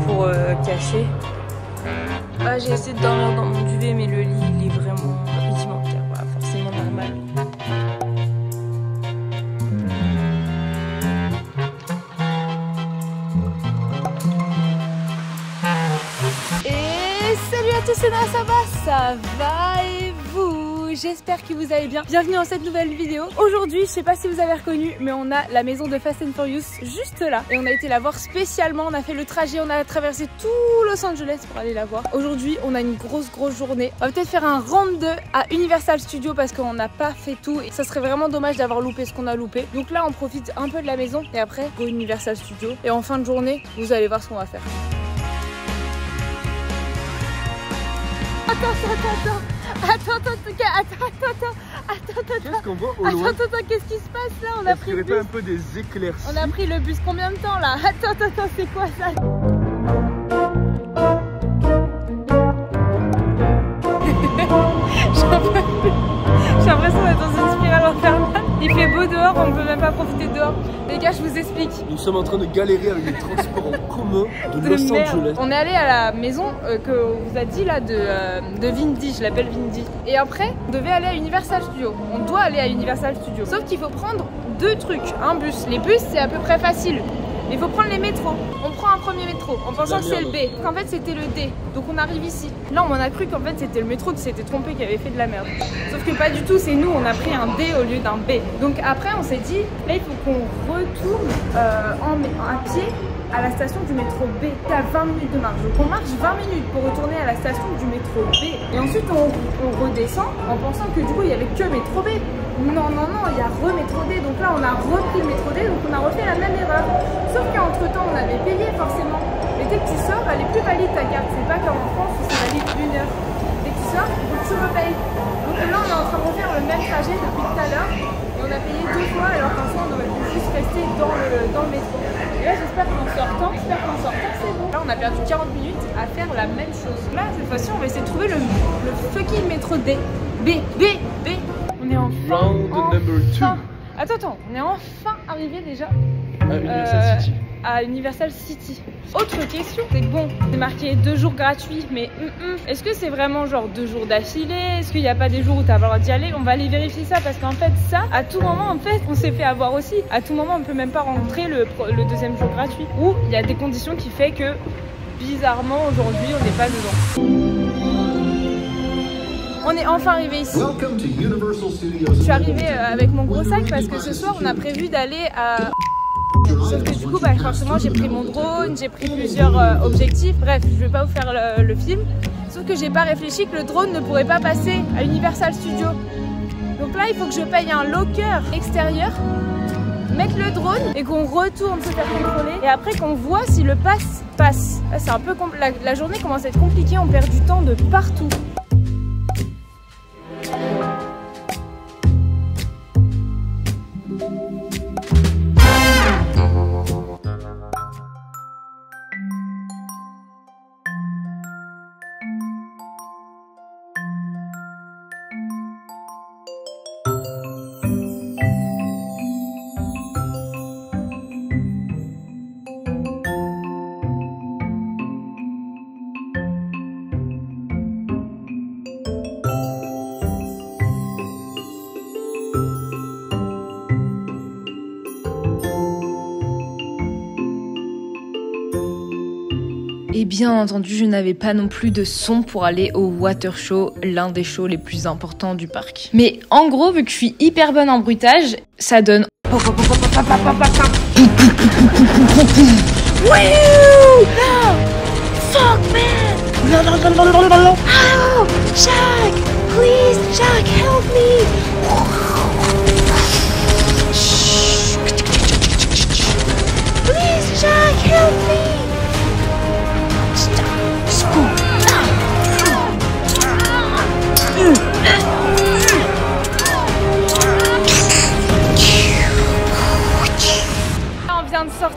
Pour cacher. Ah, j'ai essayé de dormir dans mon duvet, mais le lit il est vraiment rudimentaire, voilà, forcément normal. Et salut à tous, c'est Noah, ça va et vous? J'espère que vous allez bien. Bienvenue dans cette nouvelle vidéo. Aujourd'hui, je sais pas si vous avez reconnu, mais on a la maison de Fast and Furious juste là. Et on a été la voir spécialement. On a fait le trajet, on a traversé tout Los Angeles pour aller la voir. Aujourd'hui, on a une grosse journée. On va peut-être faire un round 2 à Universal Studios parce qu'on n'a pas fait tout. Et ça serait vraiment dommage d'avoir loupé ce qu'on a loupé. Donc là, on profite un peu de la maison. Et après, au Universal Studios. Et en fin de journée, vous allez voir ce qu'on va faire. Attends. Qu'est-ce qu'on voit au loin? Attends, qu'est-ce qui se passe là? On a pris le bus. Un peu des éclaircies. On a pris le bus combien de temps là? Attends, c'est quoi ça? J'ai l'impression d'être dans une spirale infernale. Il fait beau dehors, on ne peut même pas profiter dehors. Les gars, je vous explique. Nous sommes en train de galérer avec les transports en commun de Los Angeles. On est allé à la maison que vous a dit là de Vindy, je l'appelle Vindy. Et après, on devait aller à Universal Studios. On doit aller à Universal Studios. Sauf qu'il faut prendre deux trucs, un bus. Les bus, c'est à peu près facile. Il faut prendre les métros. On prend un premier métro en pensant que c'est le B. En fait, c'était le D. Donc on arrive ici. Là, on a cru qu'en fait, c'était le métro qui s'était trompé, qui avait fait de la merde. Sauf que pas du tout, c'est nous, on a pris un D au lieu d'un B. Donc après, on s'est dit, là, il faut qu'on retourne à pied à la station du métro B. C'est à 20 minutes de marche. Donc on marche 20 minutes pour retourner à la station du métro B. Et ensuite, on redescend en pensant que du coup, il n'y avait que métro B. Non, il y a re-métro D. Donc là, on a repris le métro D, donc on a refait la même erreur. Sauf qu'entre temps, on avait payé forcément. Mais dès que tu sors, elle est plus valide ta carte. C'est pas comme en France où c'est valide 1 heure. Dès que tu sors, il faut que tu repayes. Donc là, on est en train de refaire le même trajet depuis tout à l'heure. Et on a payé 2 fois, alors qu'en soi, on aurait pu juste rester dans le métro. Et là, j'espère qu'en sortant, c'est bon. Là, on a perdu 40 minutes à faire la même chose. Là, cette fois-ci, on va essayer de trouver le fucking métro D. B. On est enfin. Attends, on est enfin arrivé déjà à Universal City. Autre question, c'est que bon, c'est marqué 2 jours gratuits, mais est-ce que c'est vraiment genre 2 jours d'affilée? Est-ce qu'il n'y a pas des jours où tu as le droit d'y aller? On va aller vérifier ça parce qu'en fait, ça, à tout moment, en fait, on s'est fait avoir aussi. À tout moment, on peut même pas rentrer le deuxième jour gratuit. Ou il y a des conditions qui fait que, bizarrement, aujourd'hui, on n'est pas dedans. On est enfin arrivé ici. Je suis arrivée avec mon gros sac parce que ce soir on a prévu d'aller à... Sauf que du coup forcément j'ai pris mon drone, j'ai pris plusieurs objectifs. Bref, je vais pas vous faire le film. Sauf que j'ai pas réfléchi que le drone ne pourrait pas passer à Universal Studios. Donc là il faut que je paye un locker extérieur, mettre le drone et qu'on retourne se faire contrôler. Et après qu'on voit si le pass passe. Là c'est un peu la journée commence à être compliquée, on perd du temps de partout. Et bien entendu, je n'avais pas non plus de son pour aller au Water Show, l'un des shows les plus importants du parc. Mais en gros, vu que je suis hyper bonne en bruitage, ça donne... Fuck man! Oh, Jack! Please, Jack, help me! Please, Jack, help me!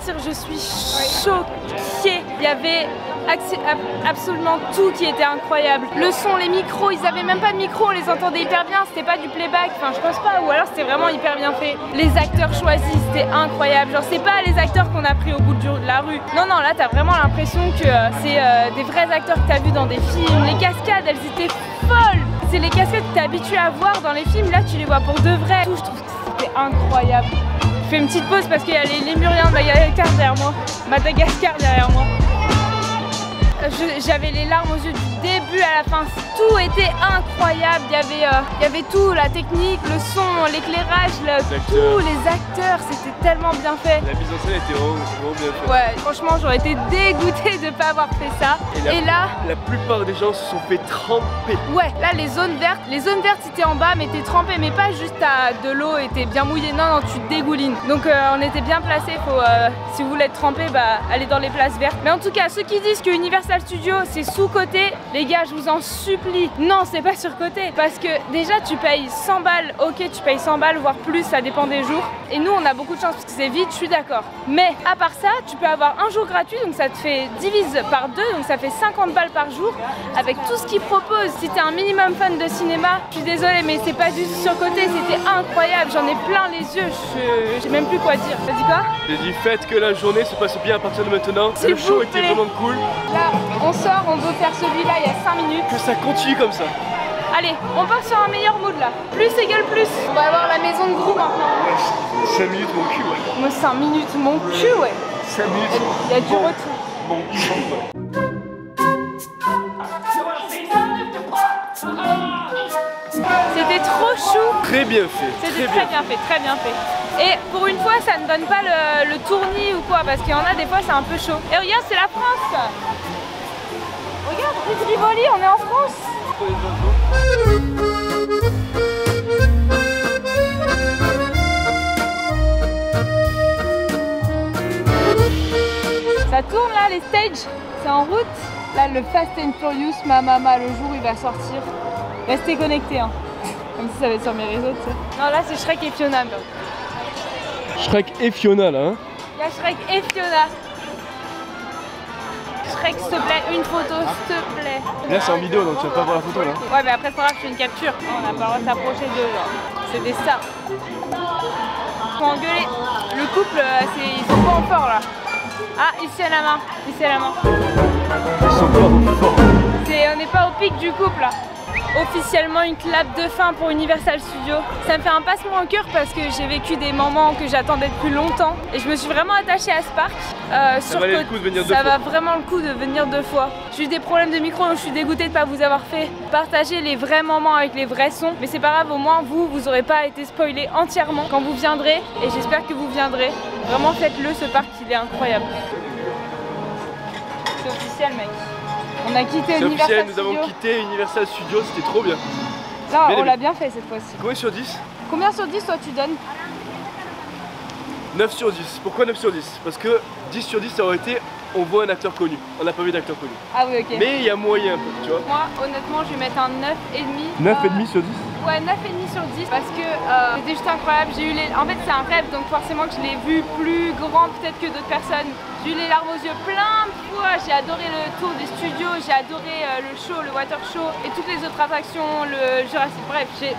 mentir, je suis choquée. Il y avait absolument tout qui était incroyable. Le son, les micros, ils avaient même pas de micro, on les entendait hyper bien, c'était pas du playback, enfin je pense pas, ou alors c'était vraiment hyper bien fait. Les acteurs choisis, c'était incroyable, genre c'est pas les acteurs qu'on a pris au bout de la rue. Non, non, là t'as vraiment l'impression que c'est des vrais acteurs que t'as vus dans des films. Les cascades, elles étaient folles. C'est les cascades que t'es habitué à voir dans les films, là tu les vois pour de vrai. Je trouve que c'était incroyable. Je fais une petite pause parce qu'il y a les Lémuriens de Madagascar derrière moi. Madagascar derrière moi. J'avais les larmes aux yeux du début à la fin, tout était incroyable, il y avait tout, la technique, le son, l'éclairage, tous les acteurs, c'était tellement bien fait. La mise en scène était vraiment bien faite. Ouais, franchement j'aurais été dégoûtée de ne pas avoir fait ça. Et là, la plupart des gens se sont fait tremper. Ouais, là les zones vertes c'était en bas mais t'es trempé, mais pas juste à de l'eau et t'es bien mouillé, non, non, tu te dégoulines. Donc on était bien placés, si vous voulez être trempé, bah allez dans les places vertes. Mais en tout cas, ceux qui disent que Universal Studios c'est sous-côté, les gars je vous en supplie, non c'est pas sur-côté, parce que déjà tu payes 100 balles, ok tu payes 100 balles voire plus, ça dépend des jours, et nous on a beaucoup de chance parce que c'est vide, je suis d'accord, mais à part ça tu peux avoir un jour gratuit, donc ça te fait divise par 2, donc ça fait 50 balles par jour avec tout ce qu'ils proposent. Si t'es un minimum fan de cinéma, je suis désolée mais c'est pas du tout sur-côté, c'était incroyable, j'en ai plein les yeux, j'ai même plus quoi dire. T'as dit quoi? J'ai dit faites que la journée se passe bien à partir de maintenant, le show était vraiment cool. Là on sort, on veut faire celui-là il y a 5 minutes. Que ça continue comme ça. Allez, on part sur un meilleur mood là. Plus égale plus. On va avoir la maison de Gros maintenant. Ouais, 5 minutes mon cul, ouais. Moi 5 minutes mon cul, ouais. 5 minutes. Il y a du retour. Mon cul. C'était trop chou. Très bien fait. C'était très bien fait, très bien fait. Et pour une fois, ça ne donne pas le tournis ou quoi, parce qu'il y en a des fois, c'est un peu chaud. Et regarde, c'est la France. Regarde, Rivoli, on est en France. Ça tourne là, les stages, c'est en route. Là, le Fast and Furious, ma, le jour où il va sortir. Restez connectés, hein. Comme si ça va être sur mes réseaux, tu sais. Non, là, c'est Shrek et Fiona. Shrek et Fiona là, hein. Il y a Shrek et Fiona. Shrek, s'il te plaît, une photo, s'il te plaît. Là, c'est en vidéo, donc tu vas pas voir la photo là. Ouais, mais après, c'est pas grave, je fais une capture. On n'a pas le droit de s'approcher d'eux, genre. C'est des stars. Faut engueuler. Le couple, ils sont pas en fort là. Ah, ici à la main. Ici à la main. Ils sont pas forts. On n'est pas au pic du couple là. Officiellement une clap de fin pour Universal Studios. Ça me fait un passement au cœur parce que j'ai vécu des moments que j'attendais depuis longtemps et je me suis vraiment attachée à ce parc. Ça valait le coup de venir deux fois. Ça va vraiment le coup de venir 2 fois. J'ai eu des problèmes de micro donc je suis dégoûtée de ne pas vous avoir fait partager les vrais moments avec les vrais sons. Mais c'est pas grave, au moins vous aurez pas été spoilé entièrement quand vous viendrez et j'espère que vous viendrez. Vraiment faites-le, ce parc il est incroyable. C'est officiel mec. On a quitté Universal Studios. Nous avons quitté Universal Studios, c'était trop bien. Là, on l'a bien fait cette fois-ci. Combien sur 10? Combien sur 10 toi tu donnes? 9 sur 10. Pourquoi 9 sur 10? Parce que 10 sur 10 ça aurait été on voit un acteur connu. On n'a pas vu d'acteur connu. Ah oui, ok. Mais il y a moyen un peu, tu vois. Moi, honnêtement, je vais mettre un 9,5. 9,5 sur 10? Ouais, 9,5 sur 10 parce que c'était juste incroyable. J'ai eu les... En fait, c'est un rêve, donc forcément que je l'ai vu plus grand peut-être que d'autres personnes. J'ai eu les larmes aux yeux plein de fois. J'ai adoré le tour des studios, j'ai adoré le show, le water show et toutes les autres attractions, le Jurassic. Bref, j'ai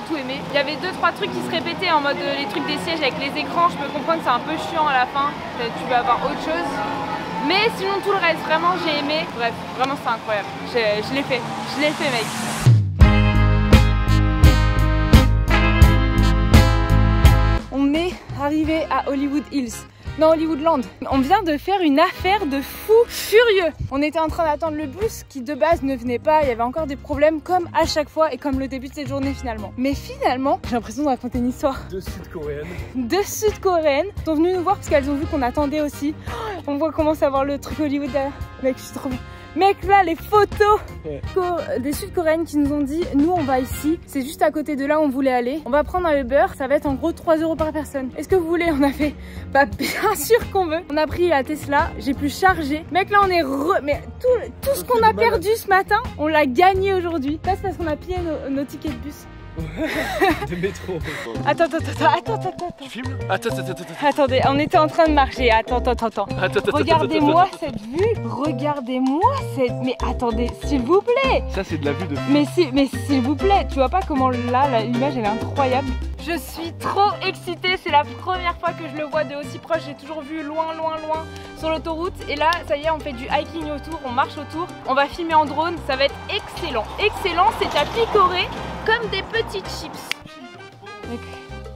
tout aimé. Il y avait 2-3 trucs qui se répétaient en mode les trucs des sièges avec les écrans. Je peux comprendre que c'est un peu chiant à la fin. Tu veux avoir autre chose. Mais sinon tout le reste, vraiment j'ai aimé. Bref, vraiment c'est incroyable. Je l'ai fait. Je l'ai fait mec. On est arrivé à Hollywood Hills. Non, Hollywoodland. On vient de faire une affaire de fou furieux. On était en train d'attendre le bus qui de base ne venait pas. Il y avait encore des problèmes comme à chaque fois et comme le début de cette journée finalement. Mais finalement, j'ai l'impression de raconter une histoire. 2 Sud-Coréennes. 2 Sud-Coréennes sont venues nous voir parce qu'elles ont vu qu'on attendait aussi. On voit comment ça voir le truc Hollywood derrière. Mec, je suis trop bien. Mec, là, les photos des Sud-Coréennes qui nous ont dit nous on va ici, c'est juste à côté de là où on voulait aller. On va prendre un Uber, ça va être en gros 3 € par personne. Est-ce que vous voulez? On a fait bah bien sûr qu'on veut. On a pris la Tesla, j'ai pu charger. Mec, là on est mais tout ce qu'on a perdu ce matin, on l'a gagné aujourd'hui. Ça c'est parce qu'on a pillé nos tickets de bus. De métro. Attends. Tu filmes? Attends. Attendez, on était en train de marcher. Attends. Regardez-moi cette vue. Regardez-moi cette. Mais attendez, s'il vous plaît. Ça, c'est de la vue de. Mais s'il vous plaît, tu vois pas comment là, l'image elle est incroyable. Je suis trop excitée, c'est la première fois que je le vois de aussi proche. J'ai toujours vu loin sur l'autoroute. Et là, ça y est, on fait du hiking autour, on marche autour. On va filmer en drone, ça va être excellent. Excellent, c'est à picorer comme des petites chips. Donc,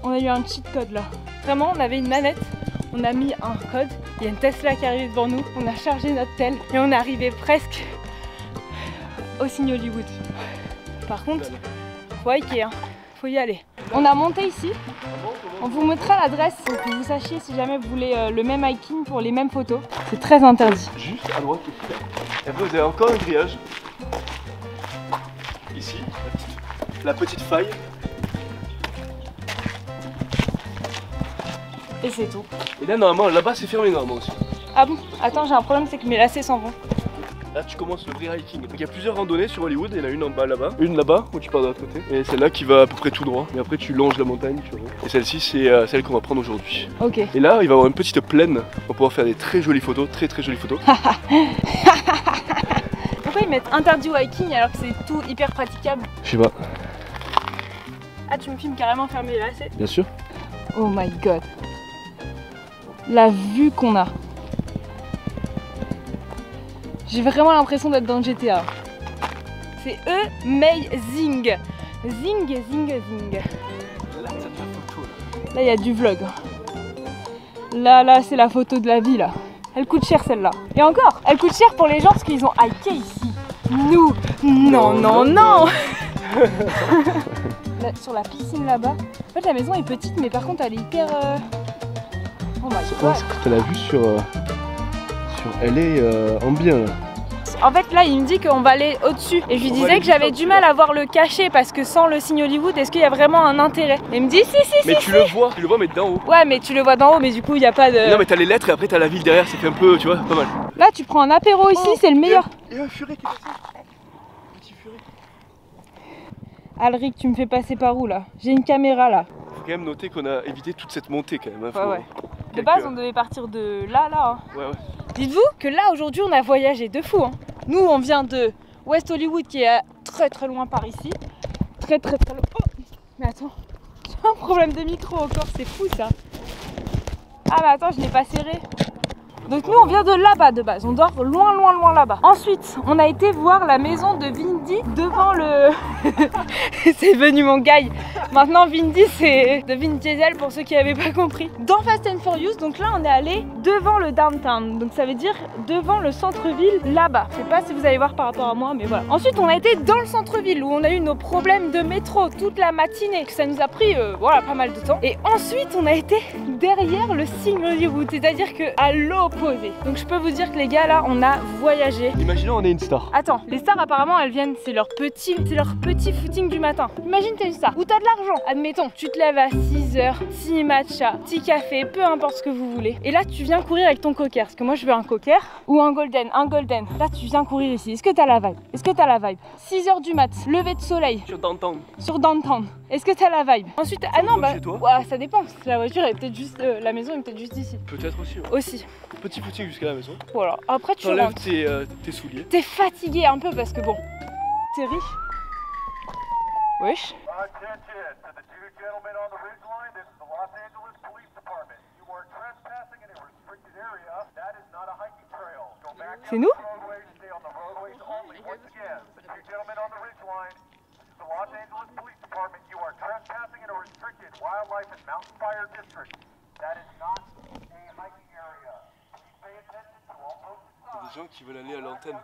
on a eu un cheat code là. Vraiment, on avait une manette, on a mis un code. Il y a une Tesla qui arrive devant nous. On a chargé notre tel et on est arrivé presque au signe Hollywood. Par contre, faut hiker, hein. Faut y aller. On a monté ici, on vous mettra l'adresse pour que vous sachiez si jamais vous voulez le même hiking pour les mêmes photos. C'est très interdit. Juste à droite ici. Et après vous avez encore un grillage. Ici, la petite faille. Et c'est tout. Et là normalement, là-bas c'est fermé normalement aussi. Ah bon? Attends, j'ai un problème, c'est que mes lacets s'en vont. Là tu commences le vrai hiking. Donc il y a plusieurs randonnées sur Hollywood, il y en a une en bas là-bas, une là-bas où tu pars de l'autre côté. Et celle-là qui va à peu près tout droit. Et après tu longes la montagne, tu vois. Et celle-ci c'est celle qu'on va prendre aujourd'hui. Ok. Et là il va y avoir une petite plaine, on va pouvoir faire des très jolies photos, très jolies photos. Pourquoi ils mettent interdit au hiking alors que c'est tout hyper praticable? Je sais pas. Ah, tu me filmes carrément fermer les lacets? Bien sûr. Oh my god. La vue qu'on a. J'ai vraiment l'impression d'être dans le GTA. C'est amazing. Zing. Là ça te fait photo là. Là il y a du vlog. Là c'est la photo de la vie là. Elle coûte cher celle-là. Et encore, elle coûte cher pour les gens parce qu'ils ont hiké ici. Nous, non. Là, sur la piscine là-bas. En fait la maison est petite mais par contre elle est hyper... Oh my Je god. pense que t'as la vue sur LA en bien là. En fait là il me dit qu'on va aller au-dessus et je lui disais que j'avais du mal à voir le cachet parce que sans le signe Hollywood est-ce qu'il y a vraiment un intérêt? Et il me dit si. Mais tu le vois mais d'en haut. Ouais mais tu le vois d'en haut mais du coup il n'y a pas de... Non mais t'as les lettres et après t'as la ville derrière, ça fait un peu, tu vois, pas mal. Là tu prends un apéro ici, c'est le meilleur. Et un furet qui est passé. Petit furet. Alric, tu me fais passer par où là? J'ai une caméra là. Faut quand même noter qu'on a évité toute cette montée quand même. Ouais. De base on devait partir de là. Hein. Ouais. Dites-vous que là aujourd'hui on a voyagé de fou. Hein. Nous on vient de West Hollywood qui est très loin par ici. Très loin. Oh mais attends, j'ai un problème de micro encore, c'est fou ça. Ah mais attends, je l'ai pas serré. Donc nous on vient de là-bas de base, on dort loin là-bas. Ensuite on a été voir la maison de Vindy devant le... C'est devenu mon guy. Maintenant Vindy c'est de Vin Diesel pour ceux qui n'avaient pas compris. Dans Fast and Furious, donc là on est allé devant le downtown. Donc ça veut dire devant le centre-ville là-bas. Je sais pas si vous allez voir par rapport à moi mais voilà. Ensuite on a été dans le centre-ville où on a eu nos problèmes de métro toute la matinée. Ça nous a pris voilà, pas mal de temps. Et ensuite on a été derrière le signe Hollywood. C'est-à-dire qu'à l'opposé. Donc je peux vous dire que les gars là on a voyagé. Imaginons on est une star. Attends, les stars apparemment elles viennent, c'est leur petit footing du matin. Imagine t'es une star ou t'as de l'argent. Admettons, tu te lèves à 6h, petit matcha, petit café, peu importe ce que vous voulez. Et là tu viens courir avec ton cocker. Parce que moi je veux un cocker ou un golden. Là tu viens courir ici. Est-ce que t'as la vibe? 6h du mat, lever de soleil. Sur downtown. Est-ce que t'as la vibe? Ensuite, ah non bah, ouais, ça dépend. La voiture est peut-être juste, la maison est peut-être juste ici. Peut-être aussi. Ouais. Aussi. Petit footing jusqu'à la maison. Voilà. Après tu enlèves rentres. tes souliers. T'es fatigué un peu parce que bon, t'es riche. Wesh. C'est nous? Il y a des gens qui veulent aller à l'antenne.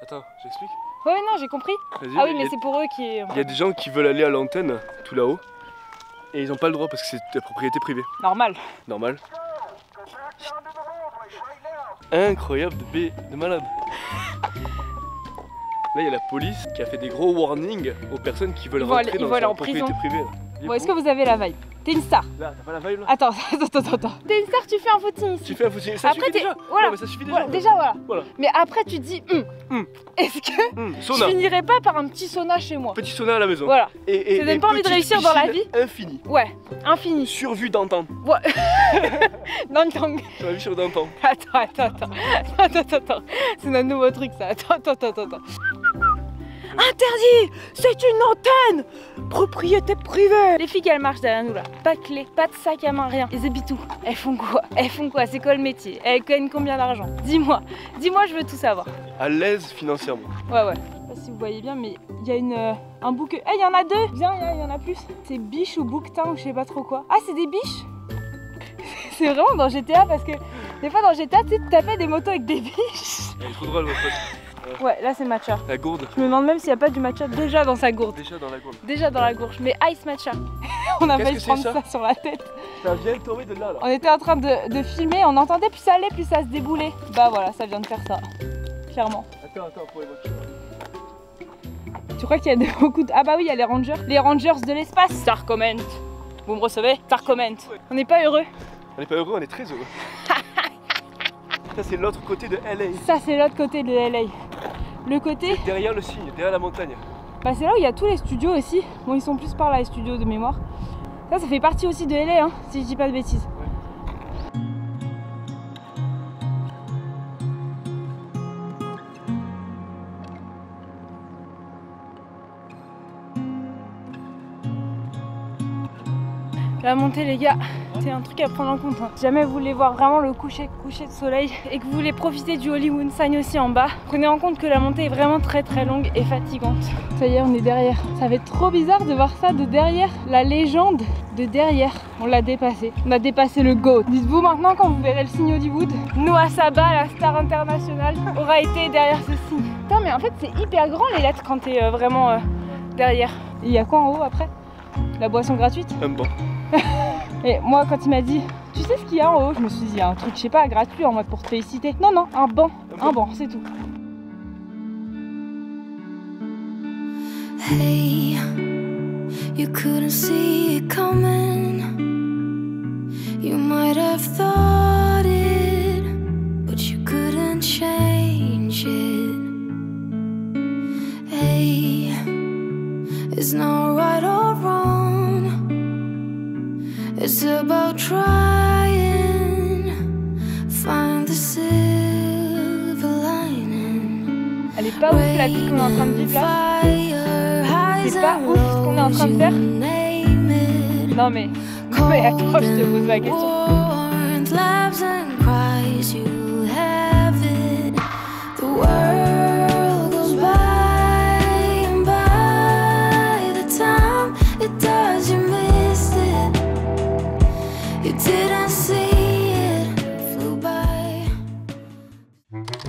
Attends, j'explique. Ouais non j'ai compris. Ah oui mais c'est pour eux qui... Il y a des gens qui veulent aller à l'antenne, tout là-haut. Et ils n'ont pas le droit parce que c'est de la propriété privée. Normal. Incroyable de malade. Là il y a la police qui a fait des gros warnings aux personnes qui veulent rentrer dans la propriété privée. Bon, est-ce que vous avez la vibe? T'es une star. Là, t'as pas la vibe là? Attends. T'es une star, tu fais un footing ici. Tu fais un footing, ça Après, suffit déjà. Voilà. Non, mais ça suffit déjà. Voilà. Mais après, tu te dis, est-ce que sauna. je finirais pas par un petit sauna chez moi? Petit sauna à la maison. Voilà. Et ça donne pas envie de réussir dans la vie. Infini. Ouais, infini. Survue d'antan. Ouais. Nantang. Tu as vu sur d'antan. Attends. C'est notre nouveau truc ça. Attends. Interdit! C'est une antenne! Propriété privée! Les filles elles marchent derrière nous là. Pas de clé, pas de sac à main, rien. Elles habitent où? Elles font quoi? C'est quoi le métier? Elles gagnent combien d'argent? Dis-moi, je veux tout savoir. À l'aise financièrement. Ouais. Je sais pas si vous voyez bien, mais il y a un bouc. Il y en a deux! Viens, il y en a plus. C'est biche ou bouquetin ou je sais pas trop quoi. Ah, c'est des biches? C'est vraiment dans GTA parce que des fois dans GTA, tu sais, tu tapais des motos avec des biches. Elle est trop drôle votre pote. Ouais, là c'est matcha. La gourde. Je me demande même s'il n'y a pas du matcha déjà dans sa gourde. Déjà dans la gourde. Mais ice matcha. On a failli prendre ça sur la tête. Ça vient de tomber de là. On était en train de filmer, on entendait plus ça allait, plus ça se déboulait. Bah voilà, ça vient de faire ça. Clairement. Attends, pour les voitures. Tu crois qu'il y a beaucoup de... Ah bah oui, il y a les rangers. Les rangers de l'espace. Ça recommande. Vous me recevez? Ça recommande. On n'est pas heureux. On n'est pas heureux, on est très heureux. Ça c'est l'autre côté de LA. Ça c'est l'autre côté de LA. Le côté... Derrière le signe, derrière la montagne. Bah c'est là où il y a tous les studios aussi. Bon, ils sont plus par là les studios de mémoire. Ça fait partie aussi de LA, hein, si je dis pas de bêtises. Ouais. La montée les gars, c'est un truc à prendre en compte. Si jamais vous voulez voir vraiment le coucher de soleil et que vous voulez profiter du Hollywood Sign aussi en bas, prenez en compte que la montée est vraiment très longue et fatigante. Ça y est, on est derrière. Ça va être trop bizarre de voir ça de derrière. La légende de derrière, on l'a dépassé. On a dépassé le GOAT. Dites-vous maintenant quand vous verrez le signe Hollywood, Noah Saba, la star internationale, aura été derrière ce signe. Putain mais en fait c'est hyper grand les lettres quand t'es vraiment derrière. Et il y a quoi en haut après? La boisson gratuite? Un banc. Et moi quand il m'a dit tu sais ce qu'il y a en haut, je me suis dit un truc je sais pas gratuit en mode pour te féliciter. Non, un banc, c'est tout. Hey, you couldn't see it coming. You might have thought it, but you couldn't change it. Hey, it's not right or wrong. It's about trying, find the silver lining. Elle est pas ouf la vie qu'on est en train de vivre là. C'est pas ouf ce qu'on est en train de faire. Non mais attends, je te pose la question.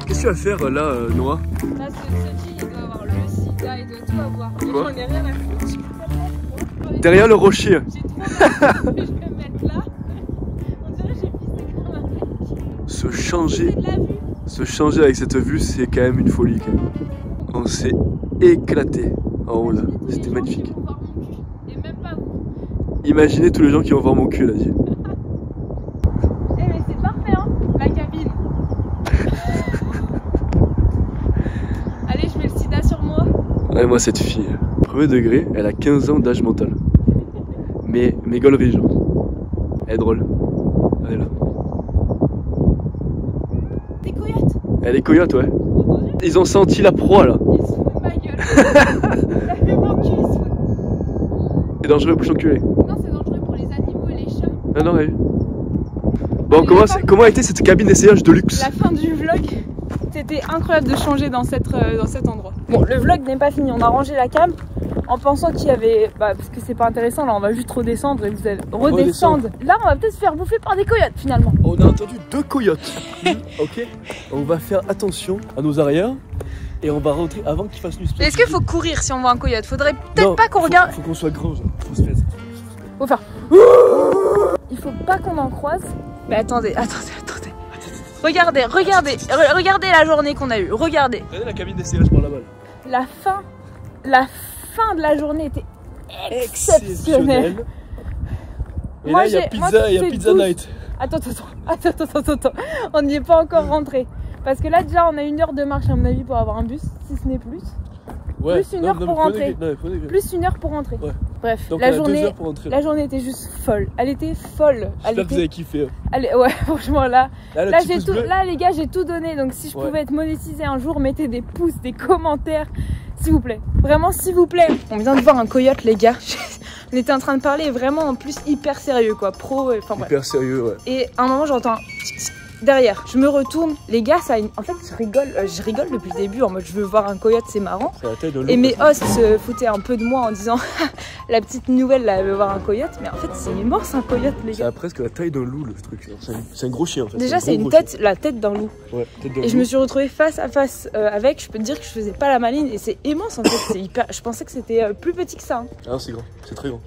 Qu'est-ce que tu vas faire là, Noah? Là, ce type, il doit avoir le sida, il doit tout avoir. J'en ai rien à foutre. Derrière le rocher. J'ai trop peur. Je vais me mettre là. On dirait que j'ai pissé comme un mec. Se changer avec cette vue, c'est quand même une folie. Quand même. On s'est éclaté en haut là. C'était magnifique. Et même pas vous. Imaginez tous les gens qui vont voir mon cul là. Eh mais c'est parfait hein, la cabine. Allez, je mets le sida sur moi. Ouais, moi cette fille, premier degré, elle a 15 ans d'âge mental. Mais gaulerie genre. Elle est drôle. Elle est là. Des coyotes. Elle est coyote, ouais. Ils ont senti la proie là. Ils se foutent de ma gueule. Ça fait mon cul, ils se foutent. C'est dangereux pour s'enculer. Non, c'est dangereux pour les animaux et les chats. Ah non, ouais. Bon, comment a été cette cabine d'essayage de luxe? La fin du vlog, c'était incroyable de changer dans cet endroit. Bon, le vlog n'est pas fini, on a rangé la cam en pensant qu'il y avait... parce que c'est pas intéressant, là on va juste redescendre et vous allez redescendre. Là on va peut-être se faire bouffer par des coyotes finalement. On a entendu 2 coyotes. Ok. On va faire attention à nos arrières et on va rentrer avant qu'ils fassent nuit. Est-ce qu'il faut courir si on voit un coyote? Faudrait peut-être pas qu'on regarde... Faut qu'on soit grand, genre. Faut se faire... Faut faire... Il faut pas qu'on en croise. Mais attendez. Regardez la journée qu'on a eue. Regardez la cabine d'essayage par là-bas. La fin de la journée était exceptionnelle. Et Moi, là, il y a j'ai- pizza, moi, il y a c'est pizza 12. night. Attends. On n'y est pas encore rentré. Parce que là, déjà, on a 1 heure de marche, à mon avis, pour avoir un bus, si ce n'est plus. Ouais. Plus une heure pour rentrer. Prenez... Plus 1 heure pour rentrer. Ouais. Bref, Donc, la on a 2 journée, heures pour rentrer. la journée était juste folle. Elle était folle. J'espère que vous avez kiffé. Ouais, franchement, là, Là, le là, petit pouce bleu. là, les gars, j'ai tout donné. Donc, si je Ouais. pouvais être monétisée un jour, mettez des pouces, des commentaires, s'il vous plaît. Vraiment, s'il vous plaît. On vient de voir un coyote, les gars. On était en train de parler vraiment en plus hyper sérieux, quoi. Pro, enfin bref. Hyper sérieux, ouais. Et à un moment, j'entends derrière. Je me retourne. Les gars, ça a en fait, je rigole depuis le début en mode je veux voir un coyote, c'est marrant. C'est la taille de l'eau. Et mes hosts se foutaient un peu de moi en disant la petite nouvelle, là, elle veut voir un coyote. Mais en fait, c'est immense un coyote, les Ça gars. a presque la taille d'un loup, le truc. C'est un gros chien, en fait. Déjà, un c'est gros une chien. tête, la tête d'un loup. Ouais, tête d'un Et je loup. me suis retrouvée face à face avec. Je peux te dire que je faisais pas la maline et c'est immense en fait. C'est hyper. Je pensais que c'était plus petit que ça. Hein. Ah, c'est grand. C'est très grand.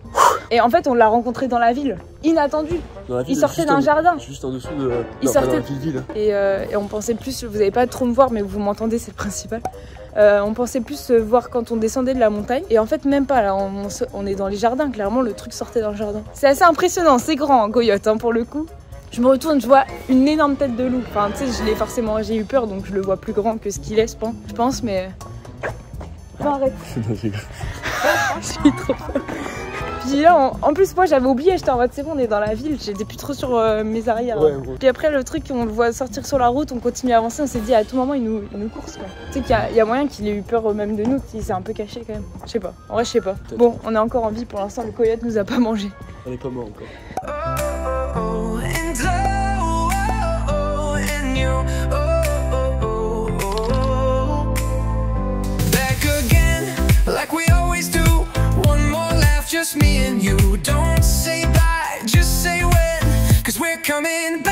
Et en fait, on l'a rencontré dans la ville, inattendu. Dans la ville, Il sortait juste d'un jardin. Juste en dessous de. Il non, pas sortait- dans la ville. Et on pensait plus. Vous n'allez pas trop me voir, mais vous m'entendez, c'est le principal. On pensait plus se voir quand on descendait de la montagne. Et en fait, même pas. Là, on est dans les jardins. Clairement, le truc sortait dans le jardin. C'est assez impressionnant. C'est grand, un coyote, hein, pour le coup. Je me retourne, je vois une énorme tête de loup. Enfin, tu sais, j'ai eu peur, donc je le vois plus grand que ce qu'il est, je pense, mais. Non, arrête. Je suis trop folle. Puis là, en plus, moi j'avais oublié, j'étais en mode c'est bon, on est dans la ville, j'étais plus trop sur mes arrières. Ouais, hein. ouais. Puis après, le truc, on le voit sortir sur la route, on continue à avancer, on s'est dit à tout moment, il nous course quoi. Tu sais qu'il y a moyen qu'il ait eu peur même de nous, il s'est un peu caché quand même. Je sais pas, en vrai, je sais pas. Peut-être. Bon, on est encore en vie pour l'instant, le coyote nous a pas mangé. On est pas mort encore. Oh, and and you, back again, like we always do. One more laugh, just me and you. Don't say bye, just say when, 'cause we're coming back.